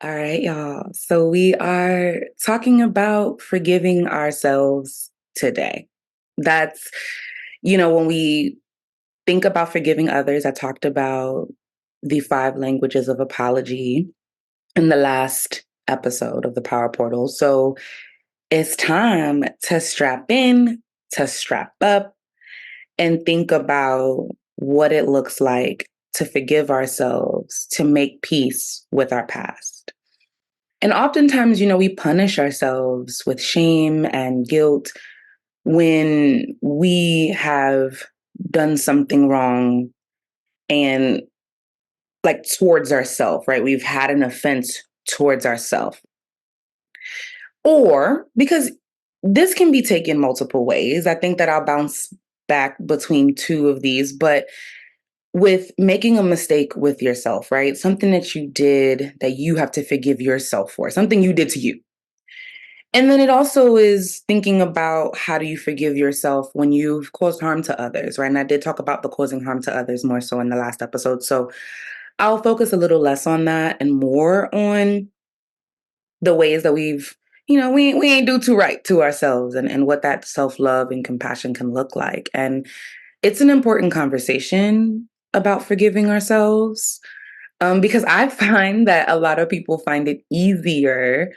All right, y'all. So we are talking about forgiving ourselves today. That's, when we think about forgiving others, I talked about the five languages of apology in the last episode of the Power Portal. So it's time to strap in, to strap up, and think about what it looks like to forgive ourselves, to make peace with our past. And oftentimes, we punish ourselves with shame and guilt when we have done something wrong and like towards ourselves, right? We've had an offense towards ourselves. Or because this can be taken multiple ways. I think that I'll bounce back between two of these, but with making a mistake with yourself, right? Something that you did that you have to forgive yourself for, something you did to you. And then it also is thinking about how do you forgive yourself when you've caused harm to others, right? And I did talk about the causing harm to others more so in the last episode. So I'll focus a little less on that and more on the ways that we ain't do too right to ourselves and what that self-love and compassion can look like. And it's an important conversation about forgiving ourselves. Because I find that a lot of people find it easier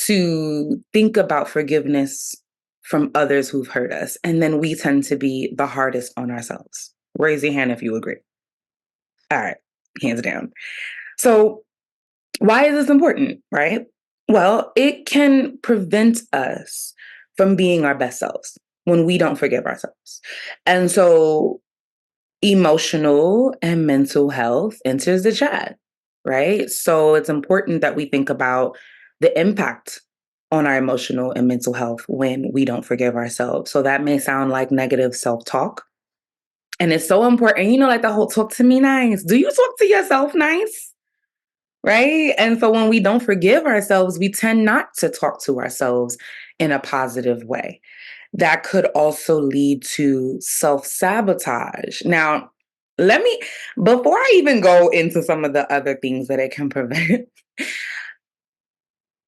to think about forgiveness from others who've hurt us. And then we tend to be the hardest on ourselves. Raise your hand if you agree. All right, hands down. So, why is this important, right? Well, it can prevent us from being our best selves when we don't forgive ourselves. And so, emotional and mental health enters the chat, right? So, it's important that we think about the impact on our emotional and mental health when we don't forgive ourselves. So that may sound like negative self-talk. And it's so important, like the whole talk to me nice. Do you talk to yourself nice? Right? And so when we don't forgive ourselves, we tend not to talk to ourselves in a positive way. That could also lead to self-sabotage. Now, before I even go into some of the other things that it can prevent,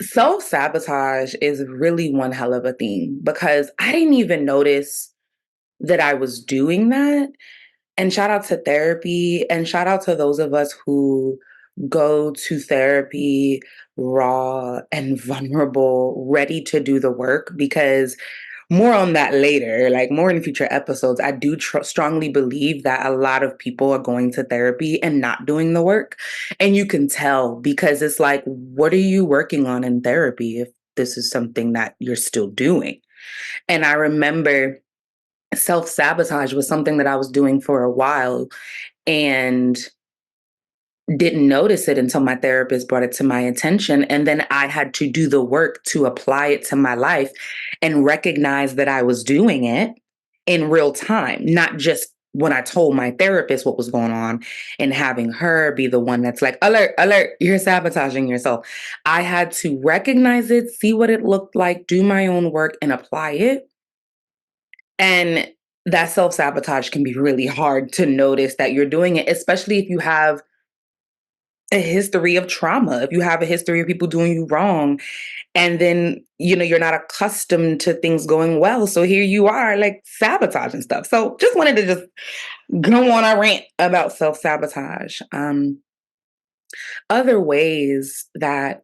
self sabotage is really one hell of a thing because I didn't even notice that I was doing that. And shout out to therapy and shout out to those of us who go to therapy raw and vulnerable, ready to do the work because more on that later, like more in future episodes. I do strongly believe that a lot of people are going to therapy and not doing the work. And you can tell because it's like, what are you working on in therapy if this is something that you're still doing? And I remember self sabotage was something that I was doing for a while and didn't notice it until my therapist brought it to my attention. And then I had to do the work to apply it to my life and recognize that I was doing it in real time, not just when I told my therapist what was going on and having her be the one that's like, alert, alert, you're sabotaging yourself. I had to recognize it, see what it looked like, do my own work and apply it. And that self sabotage can be really hard to notice that you're doing it, especially if you have a history of trauma, if you have a history of people doing you wrong, and then, you're not accustomed to things going well. So here you are, like sabotaging stuff. So just wanted to just go on a rant about self sabotage. Other ways that,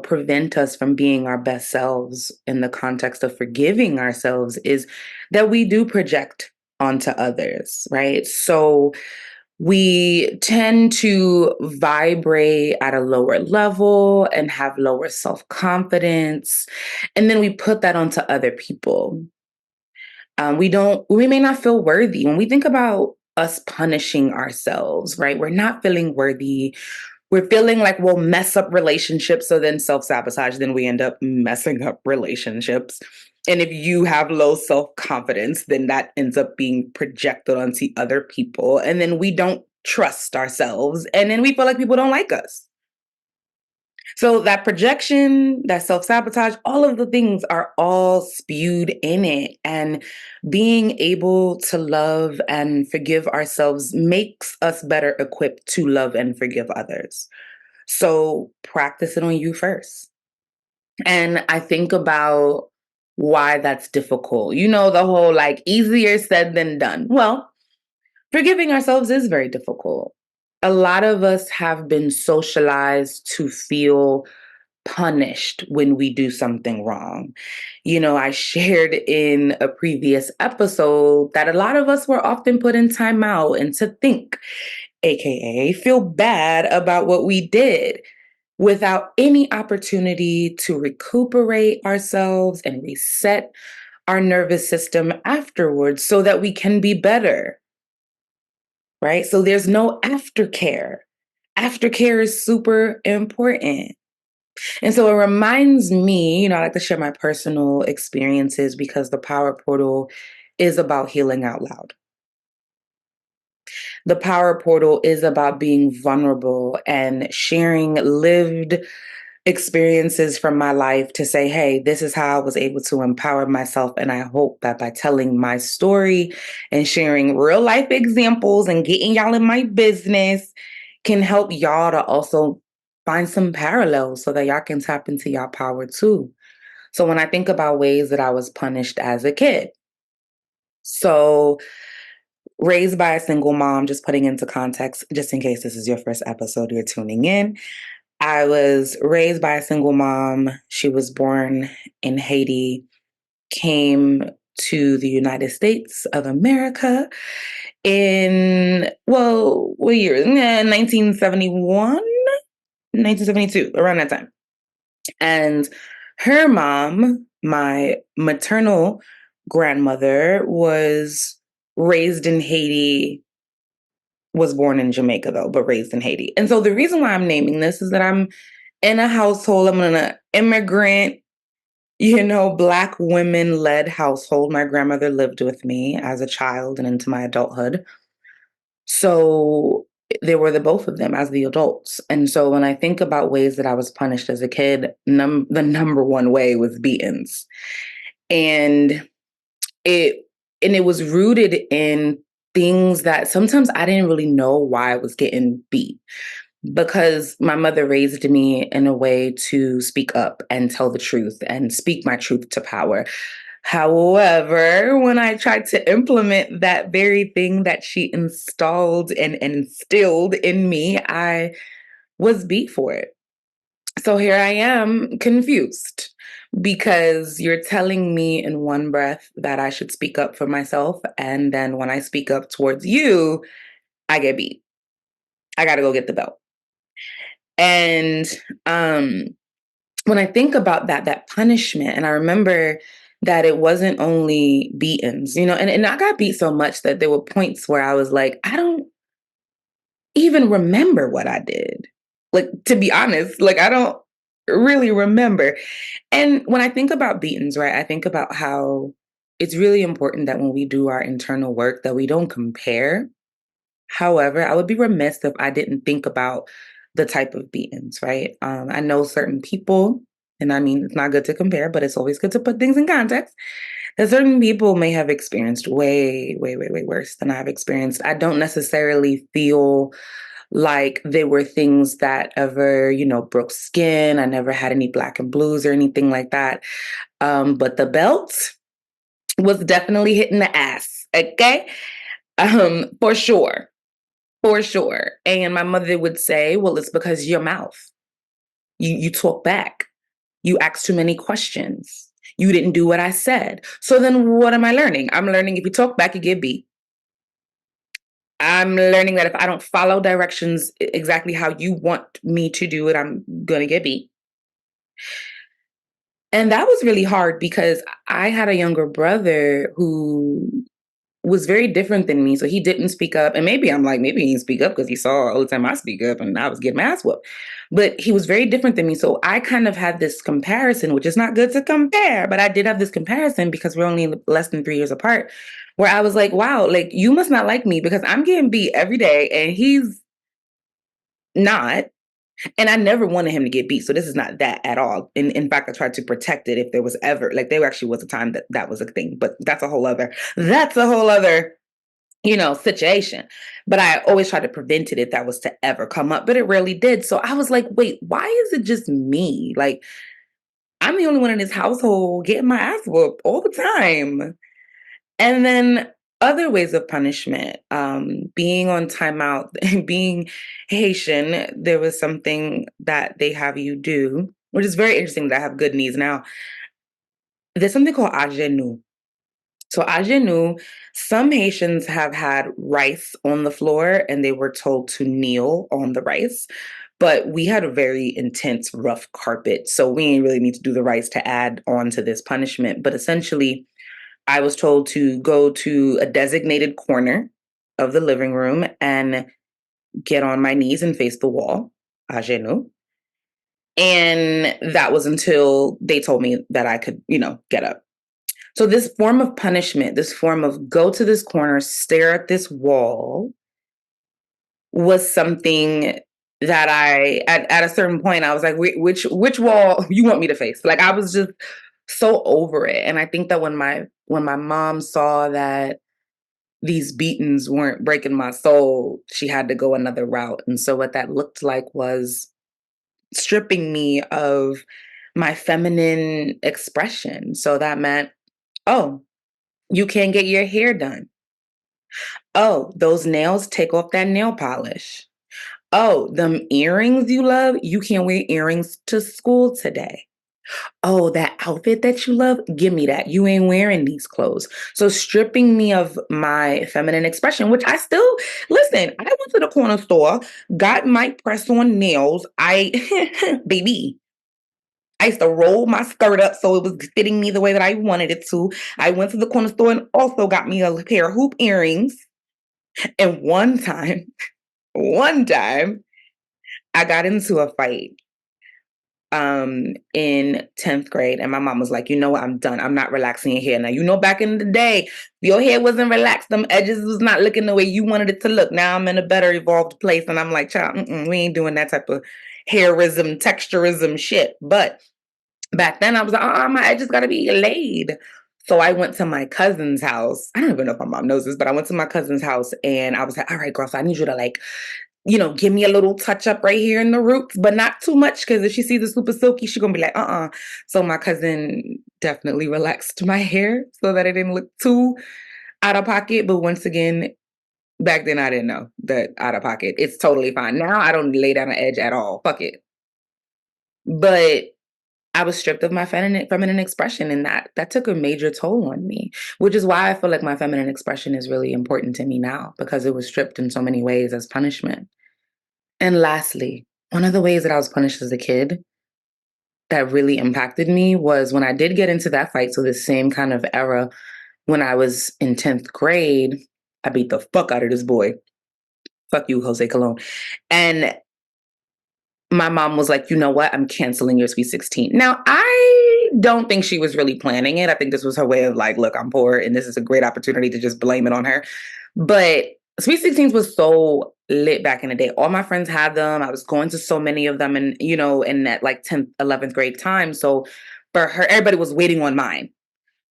prevent us from being our best selves in the context of forgiving ourselves is that we do project onto others, right? So we tend to vibrate at a lower level and have lower self confidence. And then we put that onto other people. We may not feel worthy. When we think about us punishing ourselves, right? We're not feeling worthy. We're feeling like we'll mess up relationships. So then self sabotage, then we end up messing up relationships. And if you have low self confidence, then that ends up being projected onto other people. And then we don't trust ourselves. And then we feel like people don't like us. So that projection, that self sabotage, all of the things are all spewed in it. And being able to love and forgive ourselves makes us better equipped to love and forgive others. So practice it on you first. And I think about why that's difficult. You know, the whole like easier said than done. Well, forgiving ourselves is very difficult. A lot of us have been socialized to feel punished when we do something wrong. You know, I shared in a previous episode that a lot of us were often put in timeout and to think, AKA feel bad about what we did without any opportunity to recuperate ourselves and reset our nervous system afterwards so that we can be better, right? So there's no aftercare. Aftercare is super important. And so it reminds me, I like to share my personal experiences because the power portal is about healing out loud. The power portal is about being vulnerable and sharing lived experiences from my life to say, hey, this is how I was able to empower myself. And I hope that by telling my story and sharing real life examples and getting y'all in my business can help y'all to also find some parallels so that y'all can tap into y'all power too. So when I think about ways that I was punished as a kid, so raised by a single mom, just putting into context, just in case this is your first episode you're tuning in, I was raised by a single mom. She was born in Haiti, came to the United States of America in, well, what year? 1971, 1972, around that time. And her mom, my maternal grandmother, was raised in Haiti, was born in Jamaica though, but raised in Haiti. And so the reason why I'm naming this is that I'm in a household, I'm in an immigrant, Black women led household. My grandmother lived with me as a child and into my adulthood. So there were the both of them as the adults. And so when I think about ways that I was punished as a kid, the number one way was beatings. And it it was rooted in things that sometimes I didn't really know why I was getting beat because my mother raised me in a way to speak up and tell the truth and speak my truth to power. However, when I tried to implement that very thing that she installed and instilled in me, I was beat for it. So here I am confused because you're telling me in one breath that I should speak up for myself. And then when I speak up towards you, I get beat. I got to go get the belt. And um, when I think about that punishment, and I remember that it wasn't only beatings, and I got beat so much that there were points where I was like, I don't even remember what I did. Like, to be honest, like, I don't really remember. And when I think about beatings, right, I think about how it's really important that when we do our internal work that we don't compare. However, I would be remiss if I didn't think about the type of beatings, right? I know certain people, and I mean, it's not good to compare, but it's always good to put things in context. That certain people may have experienced way, way, way, way worse than I've experienced. I don't necessarily feel like they were things that ever, broke skin. I never had any black and blues or anything like that. But the belt was definitely hitting the ass, okay? For sure. For sure. And my mother would say, well, it's because your mouth. You talk back. You ask too many questions. You didn't do what I said. So then what am I learning? I'm learning if you talk back, you get beat. I'm learning that if I don't follow directions exactly how you want me to do it, I'm going to get beat. And that was really hard because I had a younger brother who was very different than me. So he didn't speak up. And maybe I'm like, maybe he didn't speak up because he saw all the time I speak up and I was getting my ass whooped. But he was very different than me. So I kind of had this comparison, which is not good to compare, but I did have this comparison because we're only less than 3 years apart, where I was like, wow, like you must not like me because I'm getting beat every day and he's not. And I never wanted him to get beat. So this is not that at all. In fact, I tried to protect it if there was ever, like there actually was a time that that was a thing, but that's a whole other situation. But I always tried to prevent it if that was to ever come up, but it rarely did. So I was like, wait, why is it just me? Like, I'm the only one in this household getting my ass whooped all the time. And then other ways of punishment, being on timeout, being Haitian, there was something that they have you do, which is very interesting that I have good knees now. There's something called agenu. So agenu, some Haitians have had rice on the floor and they were told to kneel on the rice. But we had a very intense, rough carpet. So we didn't really need to do the rice to add on to this punishment. But essentially, I was told to go to a designated corner of the living room and get on my knees and face the wall, à genoux. And that was until they told me that I could, get up. So this form of punishment, this form of go to this corner, stare at this wall, was something that at a certain point I was like, which wall you want me to face? Like I was just so over it. And I think that when my mom saw that these beatings weren't breaking my soul, she had to go another route. And so what that looked like was stripping me of my feminine expression. So that meant, oh, you can't get your hair done. Oh, those nails, take off that nail polish. Oh, them earrings you love, you can't wear earrings to school today. Oh, that outfit that you love, give me that. You ain't wearing these clothes. So stripping me of my feminine expression, which I still listen. I went to the corner store, got my press on nails. Baby, I used to roll my skirt up so it was fitting me the way that I wanted it to. I went to the corner store and also got me a pair of hoop earrings. And one time, I got into a fight in 10th grade, and my mom was like, you know what, I'm done. I'm not relaxing your hair. Now, back in the day, your hair wasn't relaxed, them edges was not looking the way you wanted it to look. Now I'm in a better evolved place, and I'm like, child, we ain't doing that type of hairism, texturism shit. But back then I was like, my edges gotta be laid. So I went to my cousin's house. I don't even know if my mom knows this, but I went to my cousin's house and I was like, all right, girl, so I need you to like, give me a little touch up right here in the roots, but not too much because if she sees it super silky, she's gonna be like, So my cousin definitely relaxed my hair so that it didn't look too out of pocket. But once again, back then I didn't know that out of pocket. It's totally fine. Now I don't lay down an edge at all. Fuck it. But I was stripped of my feminine expression, and that took a major toll on me, which is why I feel like my feminine expression is really important to me now because it was stripped in so many ways as punishment. And lastly, one of the ways that I was punished as a kid that really impacted me was when I did get into that fight. So the same kind of era when I was in 10th grade, I beat the fuck out of this boy. Fuck you, Jose Colon. And my mom was like, you know what? I'm canceling your Sweet 16. Now, I don't think she was really planning it. I think this was her way of like, look, I'm poor and this is a great opportunity to just blame it on her. But Sweet 16s was so lit back in the day. All my friends had them. I was going to so many of them and, in that like 10th, 11th grade time. So for her, everybody was waiting on mine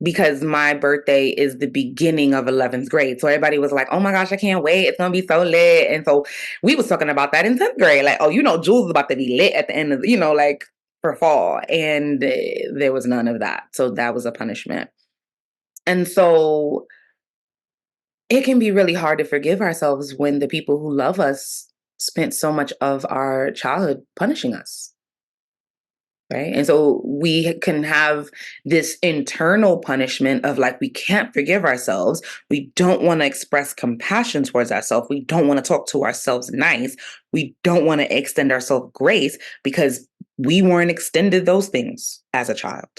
because my birthday is the beginning of 11th grade. So everybody was like, oh my gosh, I can't wait. It's going to be so lit. And so we was talking about that in 10th grade. Like, oh, Jules is about to be lit at the end of, like for fall. And there was none of that. So that was a punishment. And so it can be really hard to forgive ourselves when the people who love us spent so much of our childhood punishing us. Right. And so we can have this internal punishment of like, we can't forgive ourselves. We don't want to express compassion towards ourselves. We don't want to talk to ourselves nice. We don't want to extend ourselves grace because we weren't extended those things as a child.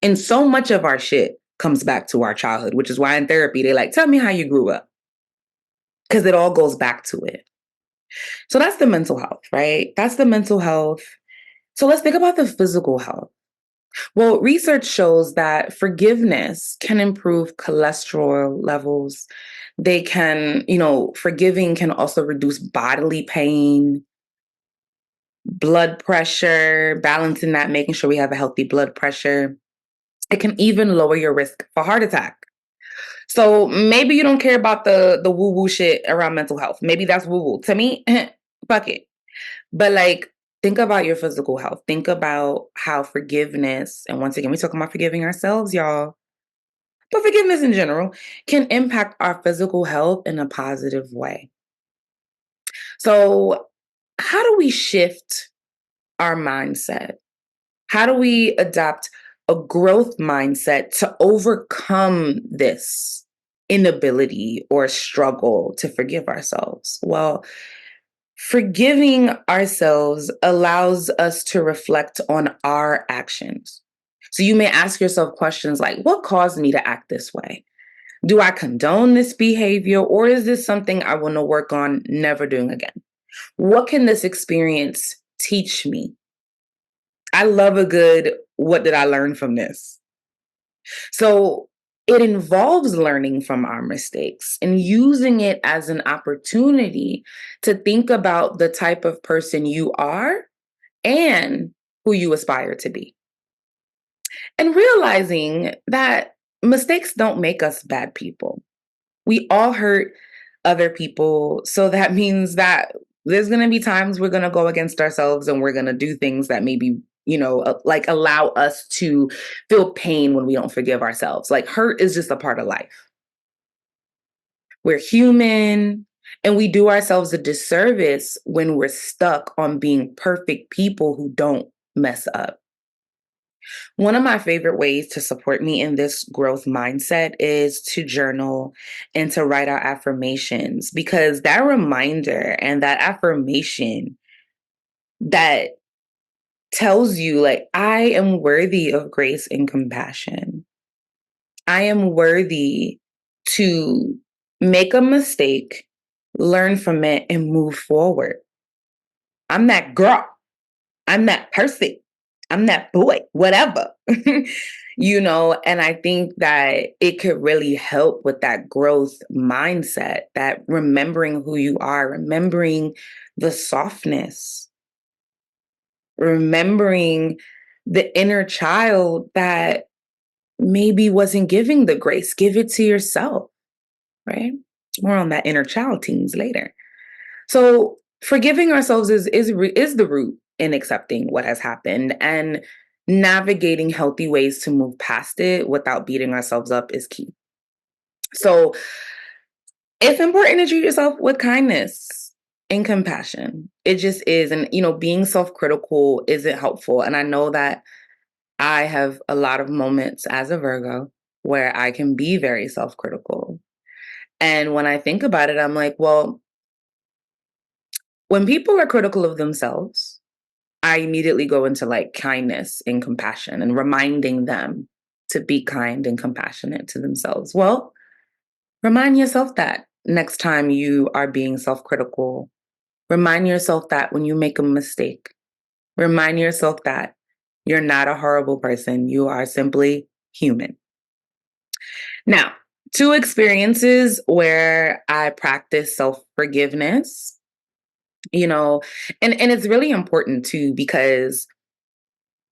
And so much of our shit comes back to our childhood, which is why in therapy, they like, tell me how you grew up because it all goes back to it. So that's the mental health, right? That's the mental health. So let's think about the physical health. Well, research shows that forgiveness can improve cholesterol levels. Forgiving can also reduce bodily pain, blood pressure, balancing that, making sure we have a healthy blood pressure. It can even lower your risk for heart attack. So maybe you don't care about the woo woo shit around mental health. Maybe that's woo woo. To me, fuck it. But like, think about your physical health. Think about how forgiveness, and once again, we're talking about forgiving ourselves, y'all, but forgiveness in general can impact our physical health in a positive way. So, how do we shift our mindset? How do we adopt a growth mindset to overcome this inability or struggle to forgive ourselves? Well, forgiving ourselves allows us to reflect on our actions. So you may ask yourself questions like, what caused me to act this way? Do I condone this behavior, or is this something I want to work on never doing again? What can this experience teach me? I love a good, what did I learn from this? So it involves learning from our mistakes and using it as an opportunity to think about the type of person you are and who you aspire to be. And realizing that mistakes don't make us bad people. We all hurt other people. So that means that there's going to be times we're going to go against ourselves and we're going to do things that maybe, like allow us to feel pain when we don't forgive ourselves. Like hurt is just a part of life. We're human and we do ourselves a disservice when we're stuck on being perfect people who don't mess up. One of my favorite ways to support me in this growth mindset is to journal and to write out affirmations, because that reminder and that affirmation that tells you, like, I am worthy of grace and compassion. I am worthy to make a mistake, learn from it, and move forward. I'm that girl. I'm that person. I'm that boy, whatever. And I think that it could really help with that growth mindset, that remembering who you are, remembering the softness, remembering the inner child that maybe wasn't giving the grace. Give it to yourself, right? More on that inner child teams later. So forgiving ourselves is the root in accepting what has happened, and navigating healthy ways to move past it without beating ourselves up is key. So it's important to treat yourself with kindness and compassion. It just is. And, being self critical isn't helpful. And I know that I have a lot of moments as a Virgo where I can be very self critical. And when I think about it, I'm like, well, when people are critical of themselves, I immediately go into like kindness and compassion and reminding them to be kind and compassionate to themselves. Well, remind yourself that next time you are being self critical. Remind yourself that when you make a mistake, remind yourself that you're not a horrible person. You are simply human. Now, two experiences where I practice self forgiveness, and it's really important too, because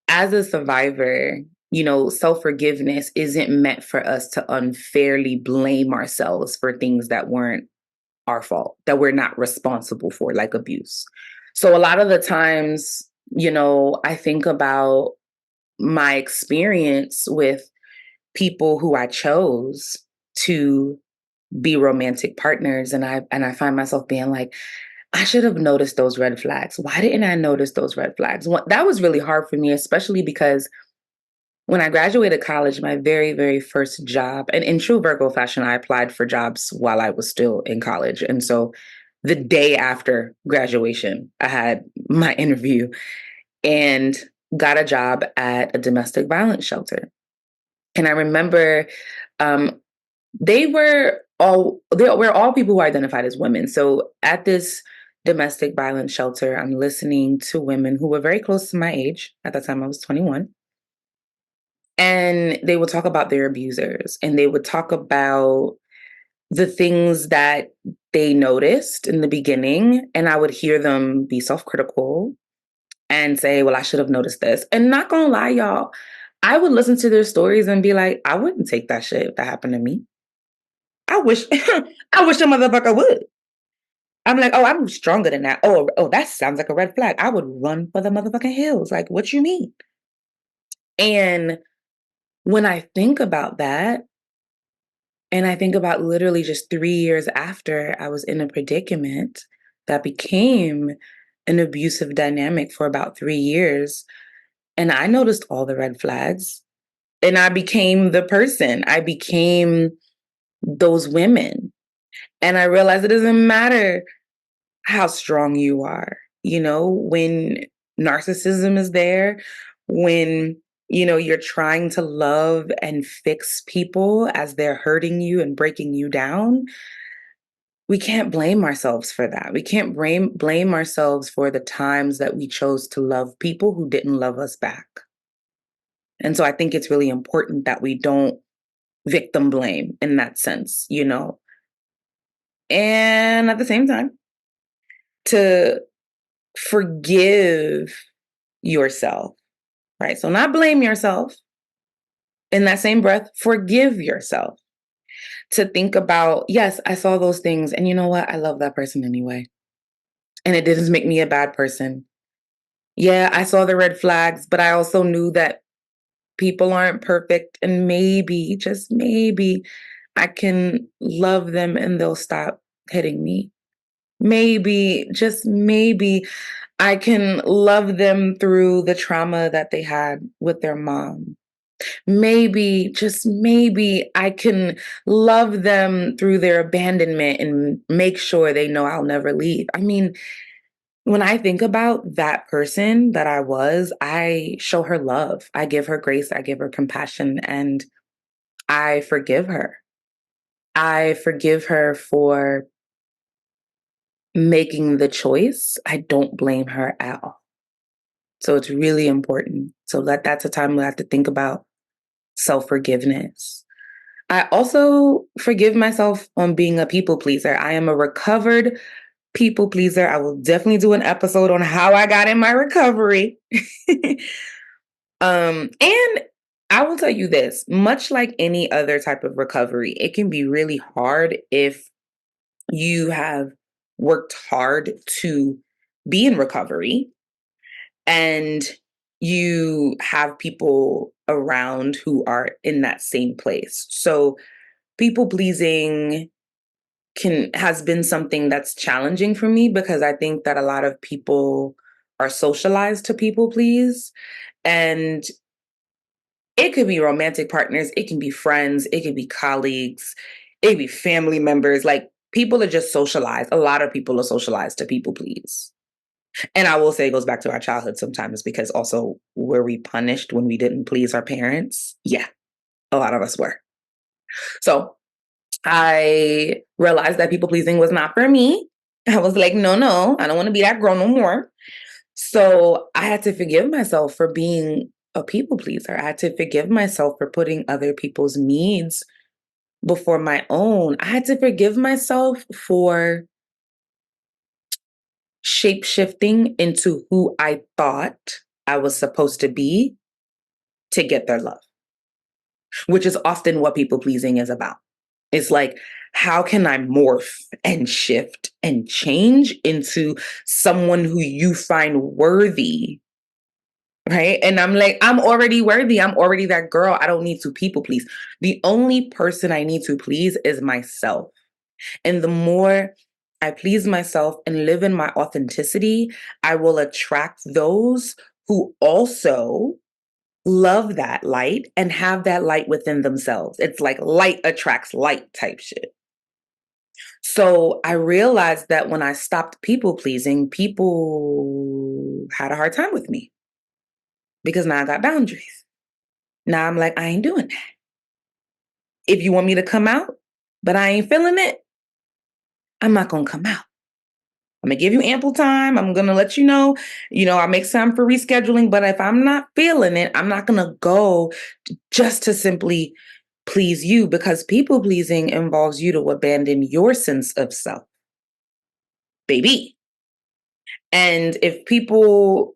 as a survivor, self forgiveness isn't meant for us to unfairly blame ourselves for things that weren't our fault, that we're not responsible for, like abuse. So a lot of the times, I think about my experience with people who I chose to be romantic partners, and I find myself being like, I should have noticed those red flags. Why didn't I notice those red flags? That was really hard for me, especially because when I graduated college, my very, very first job, and in true Virgo fashion, I applied for jobs while I was still in college. And so the day after graduation, I had my interview and got a job at a domestic violence shelter. And I remember um, they were all people who identified as women. So at this domestic violence shelter, I'm listening to women who were very close to my age. At that time, I was 21. And they would talk about their abusers, and they would talk about the things that they noticed in the beginning. And I would hear them be self critical and say, well, I should have noticed this. And not gonna lie, y'all, I would listen to their stories and be like, I wouldn't take that shit if that happened to me. I wish I wish a motherfucker would. I'm like, oh, I'm stronger than that. Oh, that sounds like a red flag. I would run for the motherfucking hills. Like, what you mean? And when I think about that, and I think about literally just 3 years after I was in a predicament that became an abusive dynamic for about 3 years, and I noticed all the red flags, and I became the person. I became those women. And I realized it doesn't matter how strong you are, when narcissism is there, when you're trying to love and fix people as they're hurting you and breaking you down. We can't blame ourselves for that. We can't blame ourselves for the times that we chose to love people who didn't love us back. And so I think it's really important that we don't victim blame in that sense. And at the same time, to forgive yourself, right? So, not blame yourself. In that same breath, forgive yourself. To think about, yes, I saw those things, and you know what? I love that person anyway. And it didn't make me a bad person. Yeah, I saw the red flags, but I also knew that people aren't perfect. And maybe, just maybe, I can love them and they'll stop hitting me. Maybe, just maybe, I can love them through the trauma that they had with their mom. Maybe, just maybe, I can love them through their abandonment and make sure they know I'll never leave. I mean, when I think about that person that I was, I show her love. I give her grace. I give her compassion, and I forgive her. I forgive her for making the choice. I don't blame her at all. So it's really important. So that's a time we have to think about self-forgiveness. I also forgive myself on being a people pleaser. I am a recovered people pleaser. I will definitely do an episode on how I got in my recovery. And I will tell you this, much like any other type of recovery, it can be really hard if you have worked hard to be in recovery and you have people around who are in that same place. So people pleasing can has been something that's challenging for me because I think that a lot of people are socialized to people please. And it could be romantic partners, it can be friends, it can be colleagues, it can be family members. Like people are just socialized. A lot of people are socialized to people please. And I will say it goes back to our childhood sometimes because also were we punished when we didn't please our parents? Yeah, a lot of us were. So I realized that people pleasing was not for me. I was like, no, no, I don't want to be that girl no more. So I had to forgive myself for being a people pleaser. I had to forgive myself for putting other people's needs before my own. I had to forgive myself for shape shifting into who I thought I was supposed to be to get their love, which is often what people pleasing is about. It's like, how can I morph and shift and change into someone who you find worthy? Right. And I'm like, I'm already worthy. I'm already that girl. I don't need to people please. The only person I need to please is myself. And the more I please myself and live in my authenticity, I will attract those who also love that light and have that light within themselves. It's like light attracts light type shit. So I realized that when I stopped people pleasing, people had a hard time with me because now I got boundaries. Now I'm like, I ain't doing that. If you want me to come out, but I ain't feeling it, I'm not going to come out. I'm going to give you ample time. I'm going to let you know, I'll make time for rescheduling. But if I'm not feeling it, I'm not going to go just to simply please you because people pleasing involves you to abandon your sense of self, baby. And if people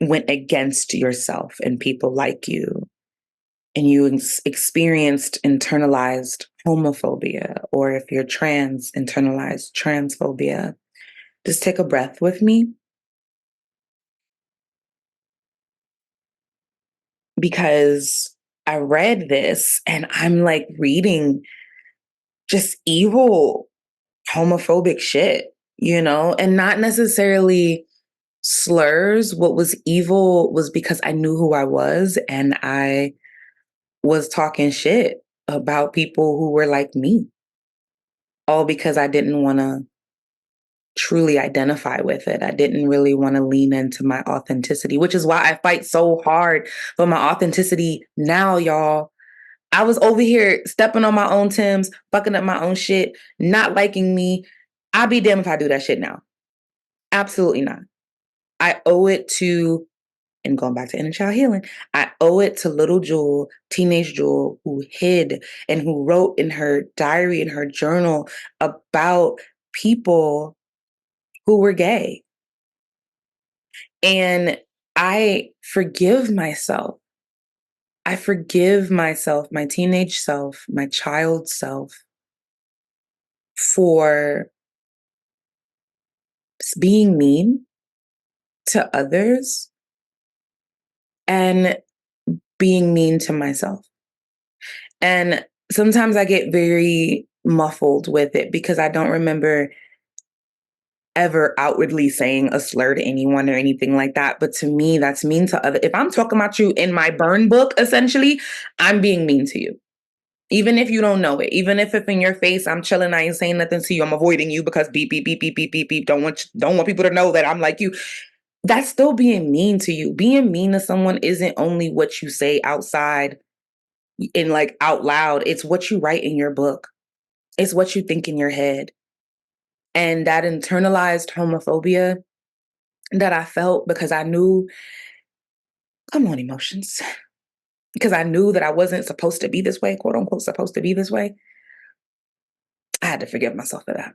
went against yourself and people like you, and you experienced internalized homophobia, or if you're trans, internalized transphobia, just take a breath with me, because I read this and I'm like reading just evil homophobic shit, and not necessarily slurs. What was evil was because I knew who I was and I was talking shit about people who were like me, all because I didn't want to truly identify with it. I didn't really want to lean into my authenticity, which is why I fight so hard for my authenticity now, y'all. I was over here stepping on my own Timbs, fucking up my own shit, not liking me. I'd be damned if I do that shit now. Absolutely not. I owe it to, and going back to inner child healing, I owe it to little Jewel, teenage Jewel, who hid and who wrote in her diary, in her journal, about people who were gay. And I forgive myself. I forgive myself, my teenage self, my child self, for being mean to others and being mean to myself. And sometimes I get very muffled with it because I don't remember ever outwardly saying a slur to anyone or anything like that. But to me, that's mean to other. If I'm talking about you in my burn book, essentially, I'm being mean to you. Even if you don't know it, even if it's in your face, I'm chilling, I ain't saying nothing to you, I'm avoiding you because beep, beep, beep, beep, beep, beep, beep. Don't want people to know that I'm like you. That's still being mean to you. Being mean to someone isn't only what you say outside and like out loud, it's what you write in your book. It's what you think in your head. And that internalized homophobia that I felt because I knew, come on, emotions, because I knew that I wasn't supposed to be this way, quote unquote, supposed to be this way. I had to forgive myself for that.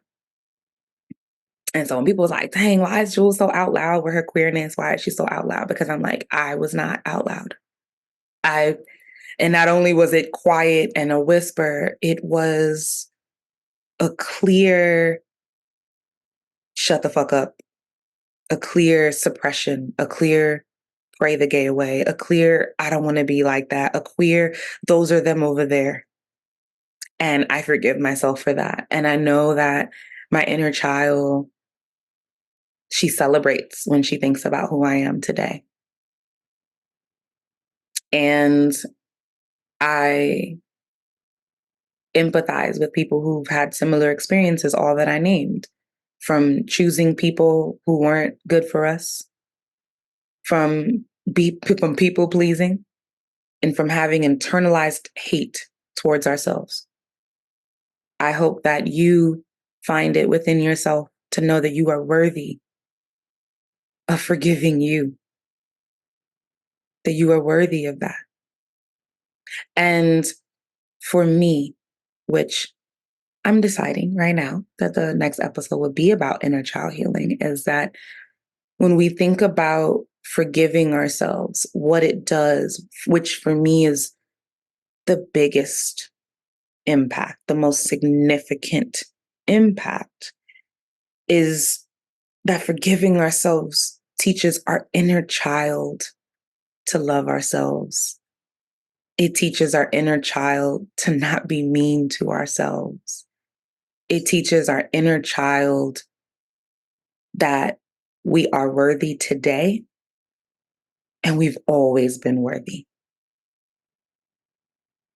And so when people was like, dang, why is Jules so out loud with her queerness? Why is she so out loud? Because I'm like, I was not out loud. And not only was it quiet and a whisper, it was a clear shut the fuck up, a clear suppression, a clear pray the gay away, a clear I don't want to be like that, a queer those are them over there. And I forgive myself for that. And I know that my inner child, she celebrates when she thinks about who I am today. And I empathize with people who've had similar experiences, all that I named, from choosing people who weren't good for us, from from people pleasing, and from having internalized hate towards ourselves. I hope that you find it within yourself to know that you are worthy of forgiving you, that you are worthy of that. And for me, which I'm deciding right now that the next episode would be about inner child healing, is that when we think about forgiving ourselves, what it does, which for me is the biggest impact, the most significant impact, is that forgiving ourselves teaches our inner child to love ourselves. It teaches our inner child to not be mean to ourselves. It teaches our inner child that we are worthy today and we've always been worthy.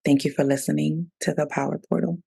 Thank you for listening to The Power Portal.